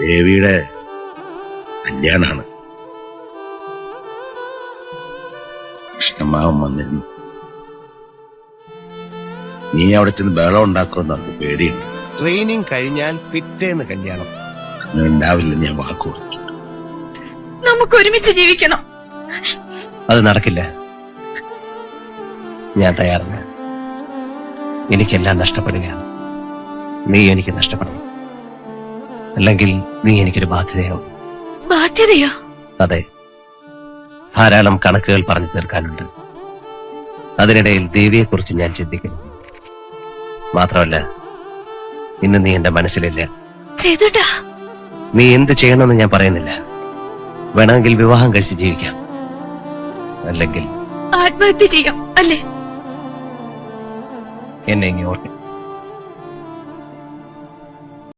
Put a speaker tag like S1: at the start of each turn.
S1: ദേവിയുടെ കല്യാണാണ്. കൃഷ്ണമാവൻ വന്നിരുന്നു. നീ അവിടെ ചെന്ന് ബഹളം ഉണ്ടാക്കുമെന്ന് നമുക്ക് പേടിയുണ്ട്.
S2: ട്രെയിനിങ് കഴിഞ്ഞാൽ പിറ്റേന്ന് കല്യാണം.
S1: അങ്ങനെ ഉണ്ടാവില്ല, ഞാൻ വാക്ക് കൊടുത്തു.
S3: നമുക്ക് ഒരുമിച്ച് ജീവിക്കണം.
S2: അത് നടക്കില്ല. ഞാൻ തയ്യാറല്ല. എനിക്കെല്ലാം നഷ്ടപ്പെടുകയാണ്. നീ എനിക്ക് നഷ്ടപ്പെടണം. അല്ലെങ്കിൽ നീ എനിക്കൊരു ബാധ്യതയാവും.
S3: ബാധ്യതയോ?
S2: അതെ, ധാരാളം കണക്കുകൾ പറഞ്ഞു തീർക്കാനുണ്ട്. അതിനിടയിൽ ദേവിയെക്കുറിച്ച് ഞാൻ ചിന്തിക്കുന്നു. മാത്രമല്ല, ഇന്ന് നീ എന്റെ മനസ്സിലില്ല.
S3: ചെയ്തോട്ടാ,
S2: നീ എന്ത് ചെയ്യണമെന്ന് ഞാൻ പറയുന്നില്ല. വേണമെങ്കിൽ വിവാഹം കഴിച്ച് ജീവിക്കാം, അല്ലെങ്കിൽ
S3: ആത്മഹത്യ ചെയ്യാം. അല്ലേ?
S2: എന്നെ ഇനി ഓർക്കും.